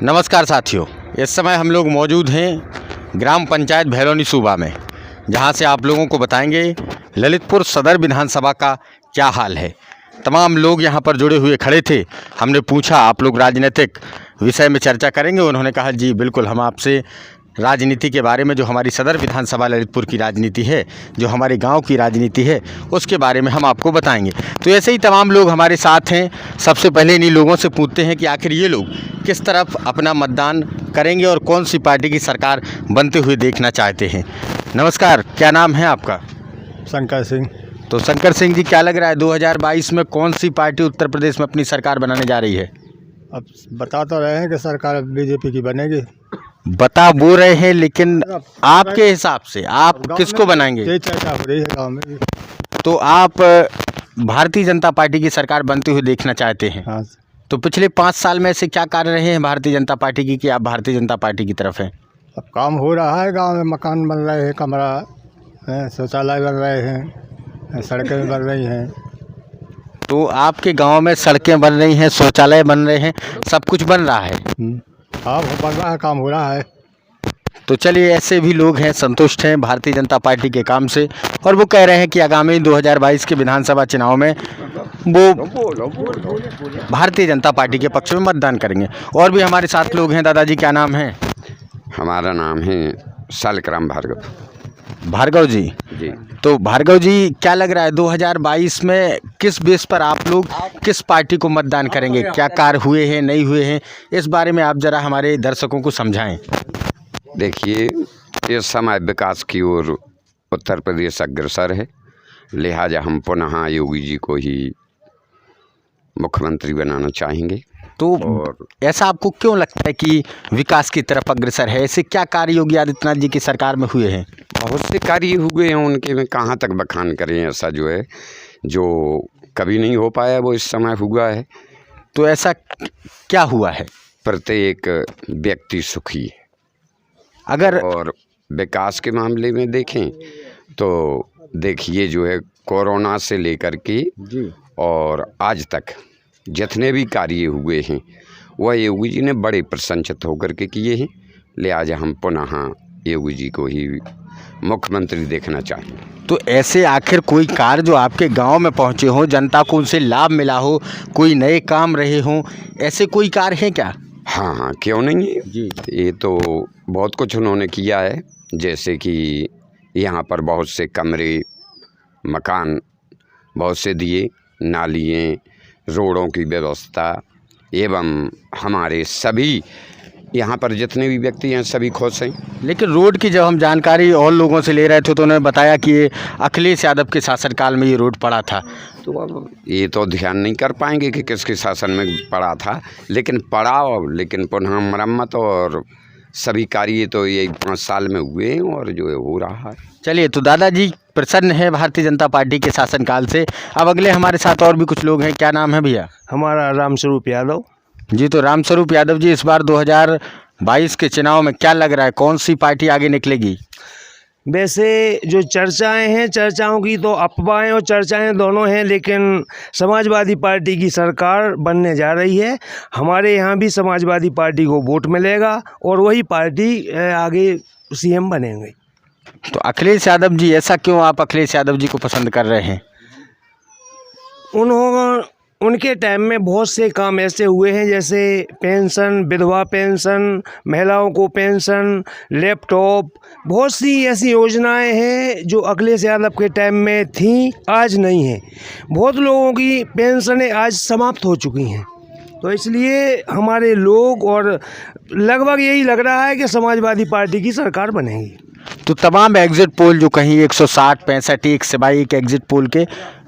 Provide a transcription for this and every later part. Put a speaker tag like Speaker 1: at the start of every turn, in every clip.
Speaker 1: नमस्कार साथियों, इस समय हम लोग मौजूद हैं ग्राम पंचायत भैरौनी सूबा में, जहां से आप लोगों को बताएंगे ललितपुर सदर विधानसभा का क्या हाल है। तमाम लोग यहां पर जुड़े हुए खड़े थे। हमने पूछा आप लोग राजनीतिक विषय में चर्चा करेंगे। उन्होंने कहा जी बिल्कुल, हम आपसे राजनीति के बारे में, जो हमारी सदर विधानसभा ललितपुर की राजनीति है, जो हमारे गांव की राजनीति है, उसके बारे में हम आपको बताएंगे। तो ऐसे ही तमाम लोग हमारे साथ हैं। सबसे पहले इन्हीं लोगों से पूछते हैं कि आखिर ये लोग किस तरफ अपना मतदान करेंगे और कौन सी पार्टी की सरकार बनते हुए देखना चाहते हैं। नमस्कार, क्या नाम है आपका?
Speaker 2: शंकर सिंह।
Speaker 1: तो शंकर सिंह जी, क्या लग रहा है 2022 में कौन सी पार्टी उत्तर प्रदेश में अपनी सरकार बनाने जा रही है?
Speaker 2: अब बता तो रहे हैं कि सरकार बीजेपी की बनेगी।
Speaker 1: बता वो रहे हैं, लेकिन आपके हिसाब से आप किसको बनाएंगे?
Speaker 2: यही चर्चा हो रही है गाँव में।
Speaker 1: तो आप भारतीय जनता पार्टी की सरकार बनते हुए देखना चाहते हैं।
Speaker 2: हाँ,
Speaker 1: तो पिछले 5 साल में ऐसे क्या कार्य रहे हैं भारतीय जनता पार्टी की कि आप भारतीय जनता पार्टी की तरफ हैं?
Speaker 2: अब काम हो रहा है गांव में, मकान बन रहे हैं, कमरा है, शौचालय बन रहे हैं, सड़कें बन रही हैं।
Speaker 1: तो आपके गांव में सड़कें बन रही हैं, शौचालय बन रहे हैं, सब कुछ बन रहा है।
Speaker 2: हाँ, वो बन रहा है, काम हो रहा है।
Speaker 1: तो चलिए, ऐसे भी लोग हैं संतुष्ट हैं भारतीय जनता पार्टी के काम से, और वो कह रहे हैं कि आगामी 2022 के विधानसभा चुनाव में वो भारतीय जनता पार्टी के पक्ष में मतदान करेंगे। और भी हमारे साथ लोग हैं। दादाजी, क्या नाम है?
Speaker 3: हमारा नाम है शालग्राम भार्गव।
Speaker 1: भार्गव जी।
Speaker 3: जी,
Speaker 1: तो भार्गव जी, क्या लग रहा है 2022 में किस बेस पर आप लोग किस पार्टी को मतदान करेंगे? क्या कार्य हुए हैं, नहीं हुए हैं, इस बारे में आप ज़रा हमारे दर्शकों को समझाएं।
Speaker 3: देखिए, इस समय विकास की ओर उत्तर प्रदेश अग्रसर है, लिहाजा हम पुनः योगी जी को ही मुख्यमंत्री बनाना चाहेंगे।
Speaker 1: तो
Speaker 3: और
Speaker 1: ऐसा आपको क्यों लगता है कि विकास की तरफ अग्रसर है? ऐसे क्या कार्य योगी आदित्यनाथ जी की सरकार में हुए हैं?
Speaker 3: बहुत से कार्य हुए हैं उनके, में कहाँ तक बखान करें। ऐसा जो है, जो कभी नहीं हो पाया वो इस समय हुआ है।
Speaker 1: तो ऐसा क्या हुआ है?
Speaker 3: प्रत्येक व्यक्ति सुखी है।
Speaker 1: अगर
Speaker 3: और विकास के मामले में देखें तो देखिए, जो है कोरोना से लेकर के और आज तक जितने भी कार्य हुए हैं वह योगी जी ने बड़े प्रसन्नचित्त होकर के किए हैं। लिहाजा हम पुनः योगी जी को ही मुख्यमंत्री देखना चाहेंगे।
Speaker 1: तो ऐसे आखिर कोई कार्य जो आपके गांव में पहुंचे हों, जनता को उनसे लाभ मिला हो, कोई नए काम रहे हों, ऐसे कोई कार्य हैं क्या?
Speaker 3: हाँ हाँ, क्यों नहीं है
Speaker 1: जी।
Speaker 3: ये तो बहुत कुछ उन्होंने किया है। जैसे कि यहाँ पर बहुत से कमरे, मकान बहुत से दिए, नालियाँ, रोडों की व्यवस्था, एवं हमारे सभी यहाँ पर जितने भी व्यक्ति हैं सभी खुश हैं।
Speaker 1: लेकिन रोड की जब हम जानकारी और लोगों से ले रहे थे तो उन्होंने बताया कि ये अखिलेश यादव के शासनकाल में ये रोड पड़ा था।
Speaker 3: तो अब ये तो ध्यान नहीं कर पाएंगे कि किसके शासन में पड़ा था, लेकिन पड़ा, लेकिन पुनः मरम्मत और सभी कार्य तो यही 5 साल में हुए हैं और जो है हो रहा है।
Speaker 1: चलिए, तो दादाजी प्रसन्न है भारतीय जनता पार्टी के शासनकाल से। अब अगले हमारे साथ और भी कुछ लोग हैं। क्या नाम है भैया?
Speaker 4: हमारा रामस्वरूप यादव।
Speaker 1: जी, तो रामस्वरूप यादव जी, इस बार 2022 के चुनाव में क्या लग रहा है, कौन सी पार्टी आगे निकलेगी?
Speaker 4: वैसे जो चर्चाएं हैं, चर्चाओं की तो अफवाहें और चर्चाएं दोनों हैं, लेकिन समाजवादी पार्टी की सरकार बनने जा रही है। हमारे यहाँ भी समाजवादी पार्टी को वोट मिलेगा और वही पार्टी आगे सीएम बनेंगे।
Speaker 1: तो अखिलेश यादव जी, ऐसा क्यों आप अखिलेश यादव जी को पसंद कर रहे हैं?
Speaker 4: उनके टाइम में बहुत से काम ऐसे हुए हैं, जैसे पेंशन, विधवा पेंशन, महिलाओं को पेंशन, लैपटॉप, बहुत सी ऐसी योजनाएं हैं जो अखिलेश यादव के टाइम में थीं, आज नहीं हैं। बहुत लोगों की पेंशनें आज समाप्त हो चुकी हैं। तो इसलिए हमारे लोग और लगभग यही लग रहा है कि समाजवादी पार्टी की सरकार बनेगी।
Speaker 1: तो तमाम एग्जिट पोल जो कहीं 160, 65 एक सिवाय एक एग्जिट पोल के,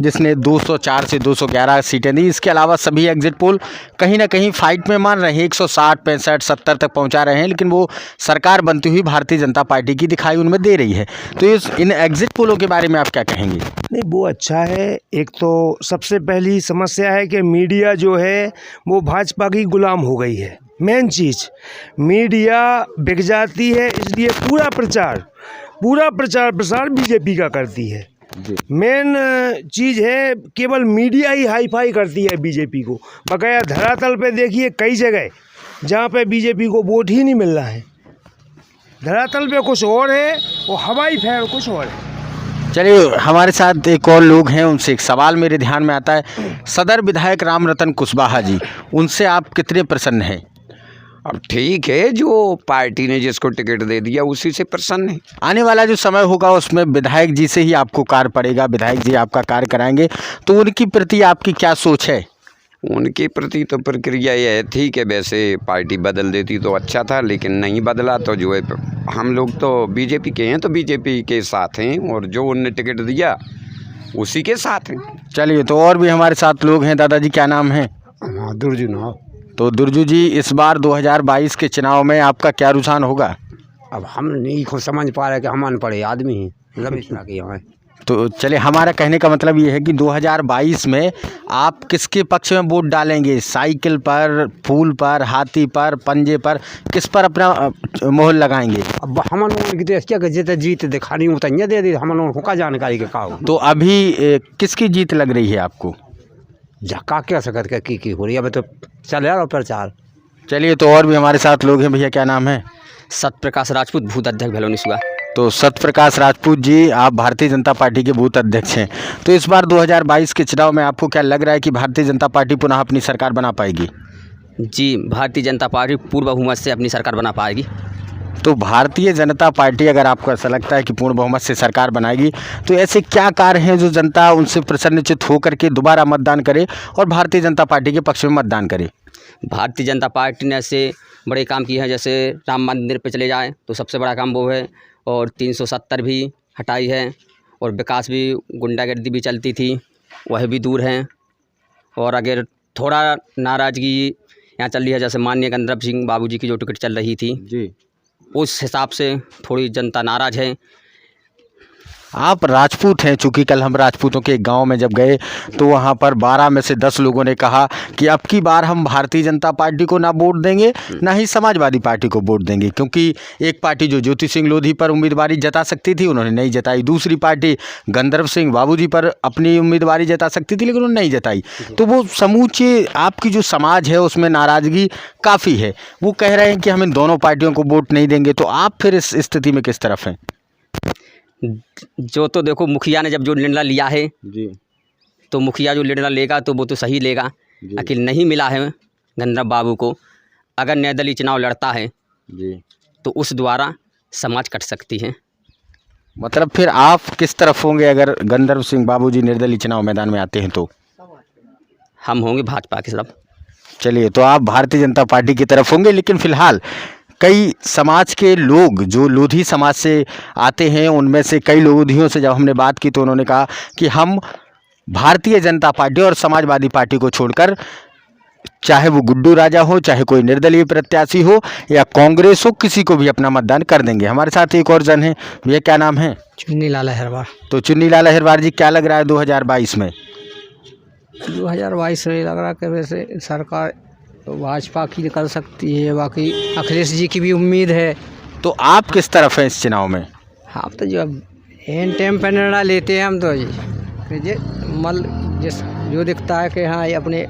Speaker 1: जिसने 204 से 211 सीटें दी, इसके अलावा सभी एग्जिट पोल कहीं ना कहीं फाइट में मान रहे हैं, 160, 65, 70 तक पहुंचा रहे हैं, लेकिन वो सरकार बनती हुई भारतीय जनता पार्टी की दिखाई उनमें दे रही है। तो इन एग्जिट पोलों के बारे में आप क्या कहेंगे?
Speaker 4: नहीं, वो अच्छा है। एक तो सबसे पहली समस्या है कि मीडिया जो है वो भाजपा की गुलाम हो गई है। मेन चीज़, मीडिया बिक जाती है, इसलिए पूरा प्रचार प्रसार बीजेपी का करती है। मेन चीज़ है, केवल मीडिया ही हाई फाई करती है बीजेपी को। बकाया धरातल पे देखिए, कई जगह जहाँ पे बीजेपी को वोट ही नहीं मिल रहा है। धरातल पे कुछ और है और हवाई फेर कुछ और है।
Speaker 1: चलिए, हमारे साथ एक और लोग हैं, उनसे एक सवाल मेरे ध्यान में आता है। सदर विधायक राम रतन कुशवाहा जी, उनसे आप कितने प्रसन्न हैं?
Speaker 3: अब ठीक है, जो पार्टी ने जिसको टिकट दे दिया उसी से प्रसन्न है।
Speaker 1: आने वाला जो समय होगा उसमें विधायक जी से ही आपको कार्य पड़ेगा, विधायक जी आपका कार्य कराएंगे, तो उनकी प्रति आपकी क्या सोच है?
Speaker 3: उनके प्रति तो प्रक्रिया यह ठीक है, वैसे पार्टी बदल देती तो अच्छा था, लेकिन नहीं बदला तो जो है हम लोग तो बीजेपी के हैं, तो बीजेपी के साथ हैं, और जो उनने टिकट दिया उसी के साथ हैं।
Speaker 1: चलिए, तो और भी हमारे साथ लोग हैं। दादाजी क्या नाम है?
Speaker 2: दुर्जु ना।
Speaker 1: तो दुर्जु जी, इस बार 2022 के चुनाव में आपका क्या रुझान होगा?
Speaker 5: अब हम नहीं खुद समझ पा रहे कि हम अनपढ़े आदमी हैं, मतलब इस तरह के यहाँ।
Speaker 1: तो चलिए, हमारा कहने का मतलब ये है कि 2022 में आप किसके पक्ष में वोट डालेंगे? साइकिल पर, फूल पर, हाथी पर, पंजे पर, किस पर अपना मोहर लगाएंगे?
Speaker 5: अब हम लोगों की देश क्या जितने जीत दिखानी होता है दे दी, हम लोगों को का जानकारी के का
Speaker 1: तो अभी किसकी जीत लग रही है आपको?
Speaker 5: झक्का क्या सकत का की हो रही है, अब तो चल रहा प्रचार।
Speaker 1: चलिए, तो और भी हमारे साथ लोग हैं। भैया क्या नाम है?
Speaker 6: सत्यप्रकाश राजपूत, बूथ अध्यक्ष भैलोनी सूबा।
Speaker 1: तो सत्यप्रकाश राजपूत जी, आप भारतीय जनता पार्टी के बूथ अध्यक्ष हैं, तो इस बार 2022 के चुनाव में आपको क्या लग रहा है कि भारतीय जनता पार्टी पुनः अपनी सरकार बना पाएगी?
Speaker 6: जी, भारतीय जनता पार्टी पूर्ण बहुमत से अपनी सरकार बना पाएगी।
Speaker 1: तो भारतीय जनता पार्टी, अगर आपको ऐसा लगता है कि पूर्ण बहुमत से सरकार बनाएगी, तो ऐसे क्या कार्य हैं जो जनता उनसे प्रसन्नचित्त होकर के दोबारा मतदान करे और भारतीय जनता पार्टी के पक्ष में मतदान करे?
Speaker 6: भारतीय जनता पार्टी ने ऐसे बड़े काम किए हैं, जैसे राम मंदिर पे चले जाएं तो सबसे बड़ा काम वो है, और 370 भी हटाई है, और विकास भी, गुंडागर्दी भी चलती थी वह भी दूर हैं। और अगर थोड़ा नाराज़गी यहाँ चल रही है, जैसे माननीय गंधर्व सिंह बाबू जी की जो टिकट चल रही थी
Speaker 1: जी,
Speaker 6: उस हिसाब से थोड़ी जनता नाराज़ है।
Speaker 1: आप राजपूत हैं, चूँकि कल हम राजपूतों के एक गांव में जब गए तो वहां पर 12 में से 10 लोगों ने कहा कि अब की बार हम भारतीय जनता पार्टी को ना वोट देंगे, ना ही समाजवादी पार्टी को वोट देंगे, क्योंकि एक पार्टी जो ज्योति सिंह लोधी पर उम्मीदवारी जता सकती थी उन्होंने नहीं जताई, दूसरी पार्टी गंधर्व सिंह बाबू जी पर अपनी उम्मीदवारी जता सकती थी लेकिन उन्होंने नहीं जताई। तो वो समूचे आपकी जो समाज है उसमें नाराज़गी काफ़ी है। वो कह रहे हैं कि हम इन दोनों पार्टियों को वोट नहीं देंगे, तो आप फिर इस स्थिति में किस तरफ हैं?
Speaker 6: जो तो देखो, मुखिया ने जब जो निर्णय लिया है
Speaker 1: जी,
Speaker 6: तो मुखिया जो निर्णय लेगा तो वो तो सही लेगा। अकेले नहीं मिला है गंधर्व बाबू को, अगर निर्दलीय चुनाव लड़ता है
Speaker 1: जी,
Speaker 6: तो उस द्वारा समाज कट सकती है।
Speaker 1: मतलब फिर आप किस तरफ होंगे अगर गंधर्व सिंह बाबू जी निर्दलीय चुनाव मैदान में आते हैं तो?
Speaker 6: हम होंगे भाजपा की तरफ।
Speaker 1: चलिए, तो आप भारतीय जनता पार्टी की तरफ होंगे, लेकिन फिलहाल कई समाज के लोग जो लोधी समाज से आते हैं, उनमें से कई लोधियों से जब हमने बात की तो उन्होंने कहा कि हम भारतीय जनता पार्टी और समाजवादी पार्टी को छोड़कर, चाहे वो गुड्डू राजा हो, चाहे कोई निर्दलीय प्रत्याशी हो या कांग्रेस हो, किसी को भी अपना मतदान कर देंगे। हमारे साथ एक और जन है। भैया क्या नाम है?
Speaker 5: चुन्नी लाला अहिरवार।
Speaker 1: तो चुन्नी लाल अहिरवार जी, क्या लग रहा है 2022 में?
Speaker 5: 2022 में लग रहा कि वैसे सरकार भाजपा की कर सकती है, बाकी अखिलेश जी की भी उम्मीद है।
Speaker 1: तो आप किस तरफ हैं इस चुनाव में?
Speaker 5: हाँ, तो जो एन टाइम पर निर्णय लेते हैं हम तो जिस जो दिखता है कि हाँ ये अपने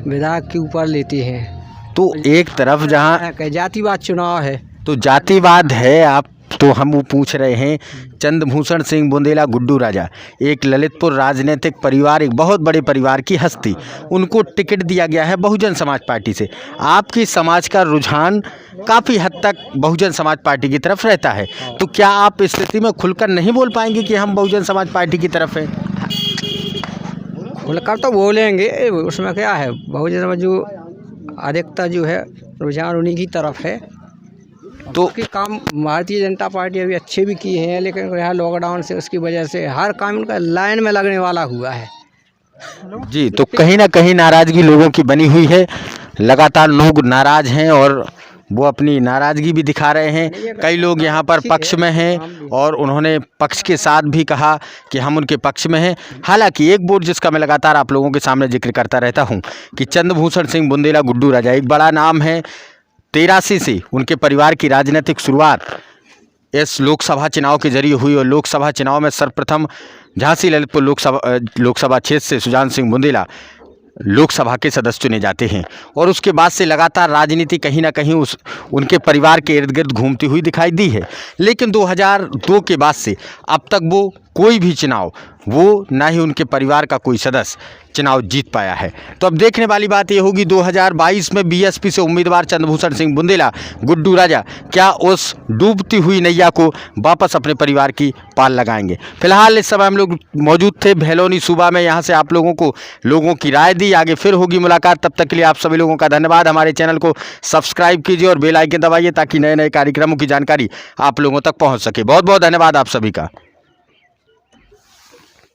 Speaker 5: विधायक के ऊपर लेते हैं।
Speaker 1: तो एक तरफ जहाँ
Speaker 5: जातिवाद चुनाव है,
Speaker 1: तो जातिवाद है, आप तो हम वो पूछ रहे हैं, चंद्रभूषण सिंह बुंदेला गुड्डू राजा, एक ललितपुर राजनीतिक परिवार, एक बहुत बड़े परिवार की हस्ती, उनको टिकट दिया गया है बहुजन समाज पार्टी से। आपकी समाज का रुझान काफ़ी हद तक बहुजन समाज पार्टी की तरफ रहता है, तो क्या आप इस स्थिति में खुलकर नहीं बोल पाएंगे कि हम बहुजन समाज पार्टी की तरफ हैं?
Speaker 5: खुलकर तो बोलेंगे, उसमें क्या है, बहुजन समाज जो अधिकता जो है रुझान उन्हीं की तरफ है। तो उसके काम भारतीय जनता पार्टी अभी अच्छे भी किए हैं, लेकिन यहाँ लॉकडाउन से उसकी वजह से हर काम उनका लाइन में लगने वाला हुआ है।
Speaker 1: जी, तो कहीं ना कहीं नाराज़गी लोगों की बनी हुई है, लगातार लोग नाराज़ हैं और वो अपनी नाराज़गी भी दिखा रहे हैं। कई लोग यहाँ पर पक्ष में हैं और उन्होंने पक्ष के साथ भी कहा कि हम उनके पक्ष में हैं। हालांकि एक वोट जिसका मैं लगातार आप लोगों के सामने जिक्र करता रहता हूँ कि चंद्रभूषण सिंह बुंदेला गुड्डू राजा, एक बड़ा नाम है, 83 से उनके परिवार की राजनीतिक शुरुआत इस लोकसभा चुनाव के जरिए हुई और लोकसभा चुनाव में सर्वप्रथम झांसी ललितपुर लोकसभा क्षेत्र से सुजान सिंह बुंदेला लोकसभा के सदस्य चुने जाते हैं और उसके बाद से लगातार राजनीति कहीं ना कहीं उनके परिवार के इर्द गिर्द घूमती हुई दिखाई दी है। लेकिन 2002 के बाद से अब तक वो कोई भी चुनाव, वो ना ही उनके परिवार का कोई सदस्य चुनाव जीत पाया है। तो अब देखने वाली बात ये होगी 2022 में बीएसपी से उम्मीदवार चंद्रभूषण सिंह बुंदेला, गुड्डू राजा क्या उस डूबती हुई नैया को वापस अपने परिवार की पाल लगाएंगे। फिलहाल इस समय हम लोग मौजूद थे भैलोनी सूबा में, यहाँ से आप लोगों की राय दी। आगे फिर होगी मुलाकात, तब तक के लिए आप सभी लोगों का धन्यवाद। हमारे चैनल को सब्सक्राइब कीजिए और बेल आइकन दबाइए ताकि नए नए कार्यक्रमों की जानकारी आप लोगों तक पहुँच सके। बहुत बहुत धन्यवाद आप सभी का।